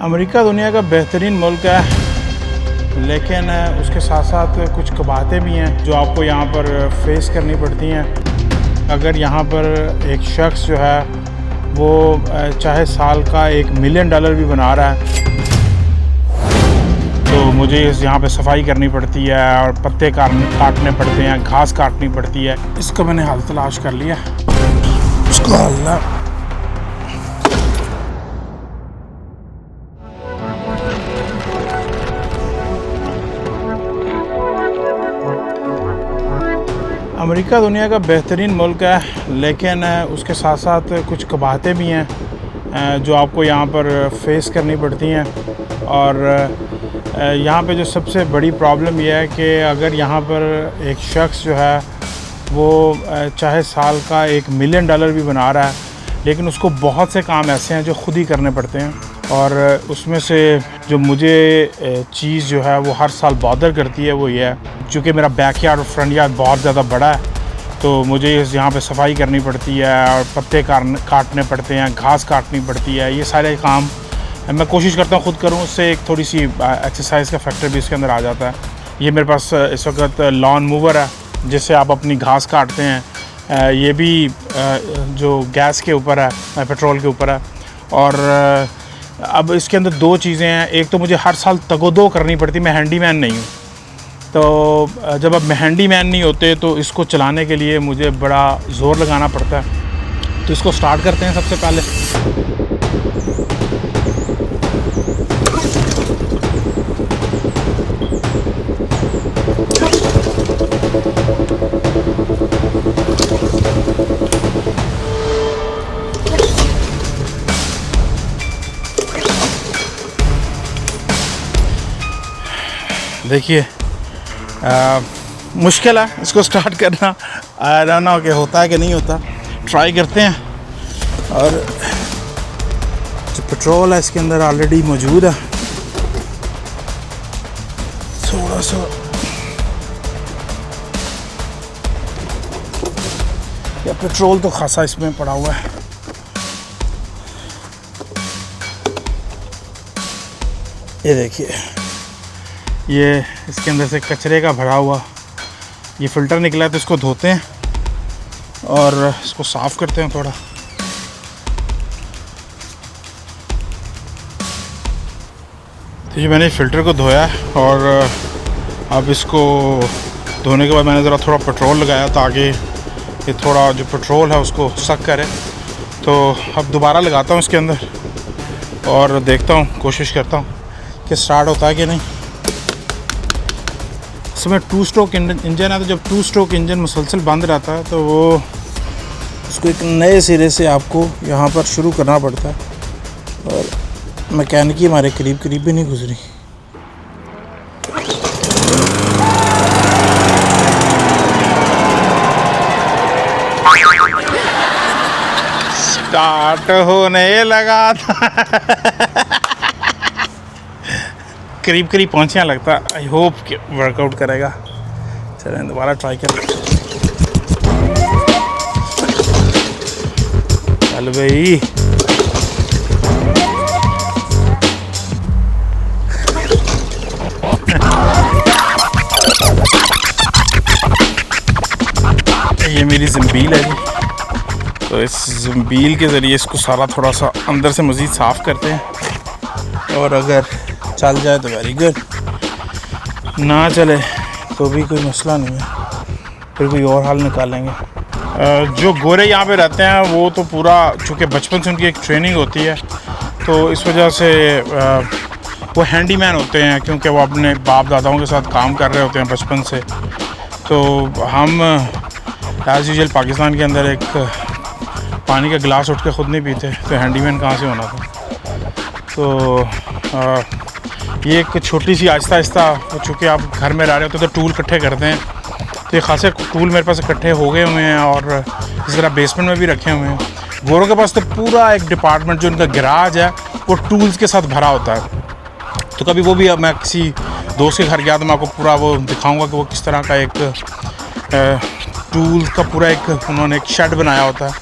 America दुनिया का बेहतरीन मुल्क है, लेकिन उसके साथ साथ कुछ कबाहतें भी हैं जो आपको यहाँ पर फेस करनी पड़ती हैं। अगर यहाँ पर एक शख्स जो है वो चाहे साल का $1 मिलियन भी बना रहा है, तो मुझे यहाँ पे सफाई करनी पड़ती है और पत्ते काटने पड़ते हैं, घास काटनी पड़ती है। इसका मैंने हल तलाश कर लिया, उसका हल अमेरिका दुनिया का बेहतरीन मुल्क है, लेकिन उसके साथ साथ कुछ कबाहतें भी हैं जो आपको यहाँ पर फेस करनी पड़ती हैं। और यहाँ पे जो सबसे बड़ी प्रॉब्लम यह है कि अगर यहाँ पर एक शख्स जो है वो चाहे साल का $1 मिलियन भी बना रहा है, लेकिन उसको बहुत से काम ऐसे हैं जो ख़ुद ही करने पड़ते हैं। और उसमें से जो मुझे चीज़ जो है वो हर साल बॉदर करती है वो ये है, चूँकि मेरा बैकयार्ड और फ्रंट यार्ड बहुत ज़्यादा बड़ा है, तो मुझे यहाँ पे सफाई करनी पड़ती है और पत्ते काटने पड़ते हैं, घास काटनी पड़ती है। ये सारे काम मैं कोशिश करता हूँ ख़ुद करूँ, उससे एक थोड़ी सी एक्सरसाइज का फैक्टर भी इसके अंदर आ जाता है। ये मेरे पास इस वक्त लॉन मूवर है जिससे आप अपनी घास काटते हैं। ये भी जो गैस के ऊपर है, पेट्रोल के ऊपर है। और अब इसके अंदर दो चीज़ें हैं, एक तो मुझे हर साल तगोदो करनी पड़ती, मैं हैंडीमैन नहीं हूँ, तो जब अब मैं हैंडीमैन नहीं होते तो इसको चलाने के लिए मुझे बड़ा ज़ोर लगाना पड़ता है। तो इसको स्टार्ट करते हैं सबसे पहले। देखिए मुश्किल है इसको स्टार्ट करना, आई डोंट नो कि होता है कि नहीं होता, ट्राई करते हैं। और जो पेट्रोल है इसके अंदर ऑलरेडी मौजूद है, थोड़ा सा या पेट्रोल तो खासा इसमें पड़ा हुआ है। ये देखिए, ये इसके अंदर से कचरे का भरा हुआ ये फ़िल्टर निकला है, तो इसको धोते हैं और इसको साफ़ करते हैं थोड़ा। तो ये मैंने फ़िल्टर को धोया और अब इसको धोने के बाद मैंने ज़रा थोड़ा पेट्रोल लगाया ताकि ये थोड़ा जो पेट्रोल है उसको सक करे। तो अब दोबारा लगाता हूँ इसके अंदर और देखता हूँ, कोशिश करता हूँ कि स्टार्ट होता है कि नहीं। इसमें 2 स्ट्रोक इंजन है, तो जब 2 स्ट्रोक इंजन मुसलसल बंद रहता है तो वो उसको एक नए सिरे से आपको यहाँ पर शुरू करना पड़ता है, और मैकेनिकी हमारे करीब भी नहीं गुजरी। स्टार्ट होने लगा था करीब पहुँचने लगता। आई होप कि वर्कआउट करेगा। चलें दोबारा ट्राई करें। चल भाई, ये मेरी ज़ंबील है जी, तो इस ज़ंबील के ज़रिए इसको सारा थोड़ा सा अंदर से मज़ीद साफ़ करते हैं, और अगर चल जाए तो वेरी गुड, ना चले तो भी कोई मसला नहीं है, फिर कोई और हल निकालेंगे। जो गोरे यहाँ पे रहते हैं वो तो पूरा, चूँकि बचपन से उनकी एक ट्रेनिंग होती है, तो इस वजह से वो हैंडीमैन होते हैं, क्योंकि वो अपने बाप दादाओं के साथ काम कर रहे होते हैं बचपन से। तो हम एज़ यूजुअल पाकिस्तान के अंदर एक पानी का गिलास उठ के ख़ुद नहीं पीते, तो हैंडीमैन कहाँ से होना था। तो ये एक छोटी सी आहिस्ता, चूँकि आप घर में रह रहे होते तो टूल इकट्ठे करते हैं, तो ये खासे टूल मेरे पास इकट्ठे हो गए हुए हैं, और इस तरह बेसमेंट में भी रखे हुए हैं। गोरों के पास तो पूरा एक डिपार्टमेंट जो उनका गैराज है वो टूल्स के साथ भरा होता है। तो कभी वो भी, अब मैं किसी दोस्त के घर गया तो मैं आपको पूरा वो दिखाऊंगा कि वो किस तरह का एक टूल का पूरा एक उन्होंने एक शेड बनाया होता है।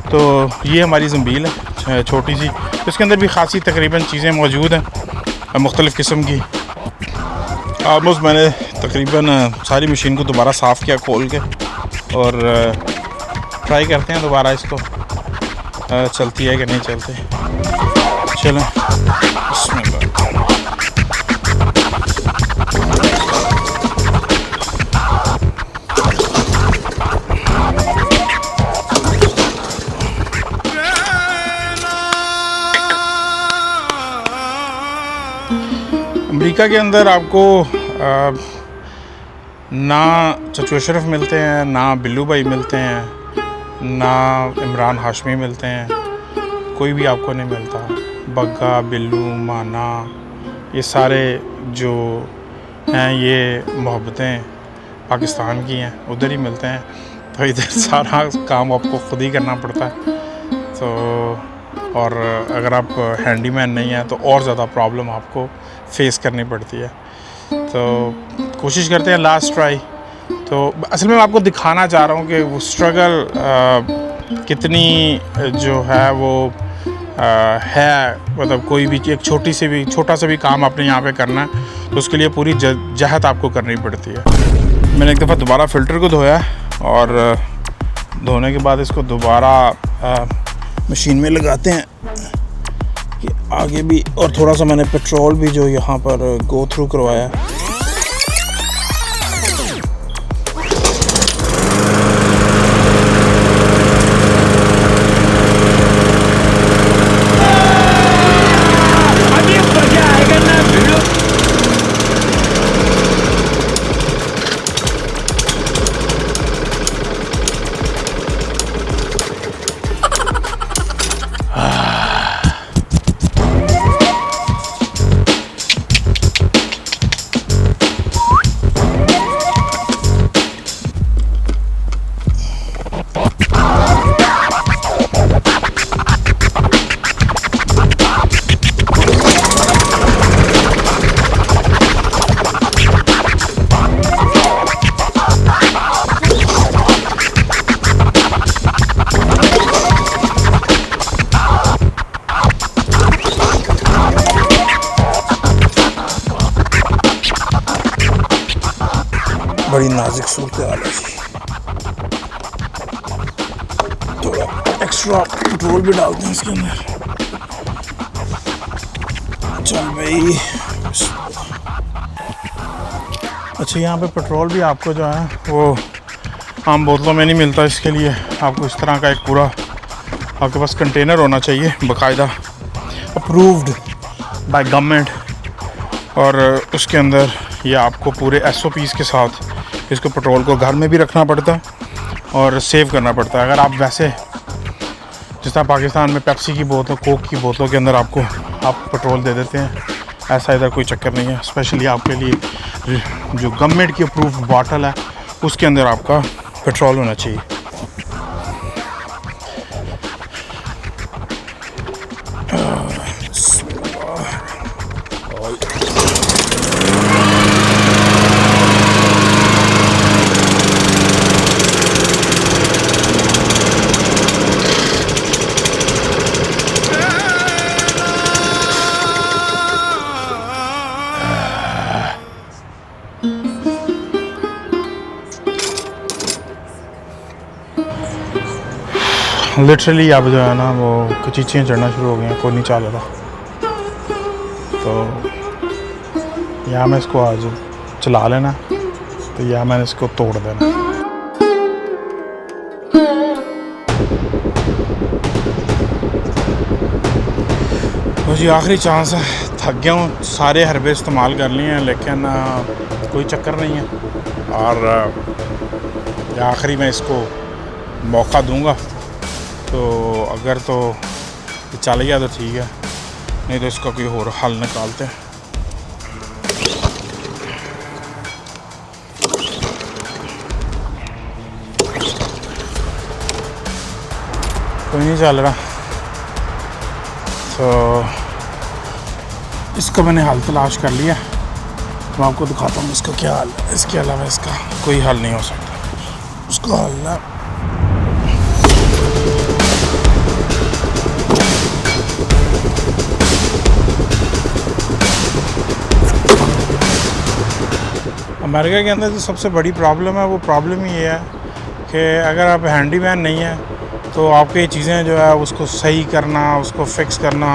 तो ये हमारी ज़ंबील है छोटी सी, इसके अंदर भी खासी तकरीबन चीज़ें मौजूद हैं मुख्तलिफ़ किस्म की। ऑलमोस्ट मैंने तकरीबन सारी मशीन को दोबारा साफ़ किया खोल के, और ट्राई करते हैं दोबारा इसको चलती है कि नहीं चलती। चलें, अमेरिका के अंदर आपको ना चचू अशरफ मिलते हैं, ना बिल्लू भाई मिलते हैं, ना इमरान हाशमी मिलते हैं, कोई भी आपको नहीं मिलता। बग्गा, बिल्लू, माना, ये सारे जो हैं ये मोहब्बतें पाकिस्तान की हैं, उधर ही मिलते हैं। तो इधर सारा काम आपको ख़ुद ही करना पड़ता है। तो और अगर आप हैंडीमैन नहीं हैं तो और ज़्यादा प्रॉब्लम आपको फेस करनी पड़ती है। तो कोशिश करते हैं लास्ट ट्राई। तो असल में मैं आपको दिखाना चाह रहा हूँ कि वो स्ट्रगल कितनी जो है वो है, मतलब कोई भी एक छोटा सा भी काम आपने यहाँ पे करना है तो उसके लिए पूरी जहद आपको करनी पड़ती है। मैंने एक दफ़ा दोबारा फ़िल्टर को धोया, और धोने के बाद इसको दोबारा मशीन में लगाते हैं कि आगे भी, और थोड़ा सा मैंने पेट्रोल भी जो यहाँ पर गो थ्रू करवाया है। बड़ी नाजुक सूरत हाल है जी। थोड़ा एक्स्ट्रा पेट्रोल भी डालते हैं इसके अंदर। चल भाई। अच्छा, यहाँ पे पेट्रोल भी आपको जो है वो आम बोतलों में नहीं मिलता। इसके लिए आपको इस तरह का एक पूरा आपके पास कंटेनर होना चाहिए, बाकायदा अप्रूव्ड बाय गवर्नमेंट, और उसके अंदर ये आपको पूरे SOPs के साथ इसको पेट्रोल को घर में भी रखना पड़ता है और सेव करना पड़ता है। अगर आप वैसे जिस तरह पाकिस्तान में पेप्सी की बोतल, कोक की बोतलों के अंदर आपको आप पेट्रोल दे देते हैं, ऐसा इधर कोई चक्कर नहीं है। स्पेशली आपके लिए जो गवर्नमेंट की अप्रूव्ड बॉटल है उसके अंदर आपका पेट्रोल होना चाहिए। लिटरली अब जो है ना वो कचीचियाँ चढ़ना शुरू हो गई हैं, कोई नहीं चल रहा। तो यहाँ मैं इसको आज चला लेना, तो यहाँ मैंने इसको तोड़ देना। तो जी आखिरी चांस है, थक गया हूँ, सारे हरबे इस्तेमाल कर लिए हैं लेकिन कोई चक्कर नहीं है। और आखिरी में इसको मौका दूंगा, तो अगर तो चल गया तो ठीक है, नहीं तो इसका कोई और हल निकालते हैं। कोई नहीं चल रहा, तो इसका मैंने हल तलाश कर लिया। मैं आपको दिखाता हूँ इसका क्या हाल है। इसके अलावा इसका कोई हल नहीं हो सकता। उसका हल है अमेरिका के अंदर जो सबसे बड़ी प्रॉब्लम है वो प्रॉब्लम ये है कि अगर आप हैंडीमैन नहीं है तो आपकी चीज़ें जो है उसको सही करना, उसको फिक्स करना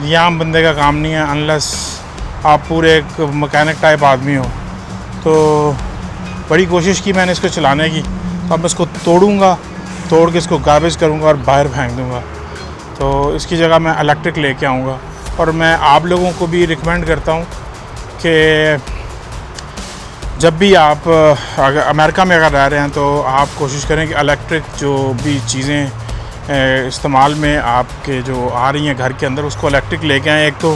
ये आम बंदे का काम नहीं है, अनलेस आप पूरे एक मैकेनिक टाइप आदमी हो। तो बड़ी कोशिश की मैंने इसको चलाने की, तो अब मैं इसको तोड़ूँगा, तोड़ के इसको गार्बेज करूँगा और बाहर फेंक दूँगा। तो इसकी जगह मैं इलेक्ट्रिक लेके आऊँगा। और मैं आप लोगों को भी रिकमेंड करता हूँ कि जब भी आप अगर अमेरिका में अगर रह रहे हैं तो आप कोशिश करें कि इलेक्ट्रिक जो भी चीज़ें इस्तेमाल में आपके जो आ रही हैं घर के अंदर, उसको इलेक्ट्रिक लेके आएँ। एक तो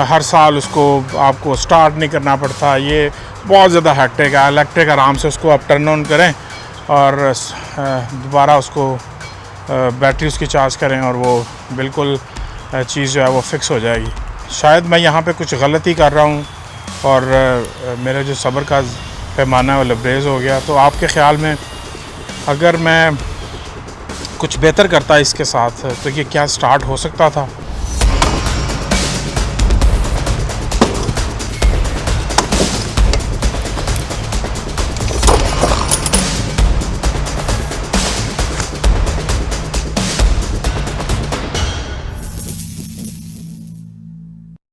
हर साल उसको आपको स्टार्ट नहीं करना पड़ता, ये बहुत ज़्यादा हेक्टिक है। इलेक्ट्रिक आराम से उसको आप टर्न ऑन करें और दोबारा उसको बैटरी उसकी चार्ज करें और वो बिल्कुल चीज़ जो है वो फिक्स हो जाएगी। शायद मैं यहाँ पे कुछ गलती कर रहा हूँ और मेरा जो सब्र का पैमाना है वो लबरेज़ हो गया। तो आपके ख़्याल में अगर मैं कुछ बेहतर करता इसके साथ तो ये क्या स्टार्ट हो सकता था?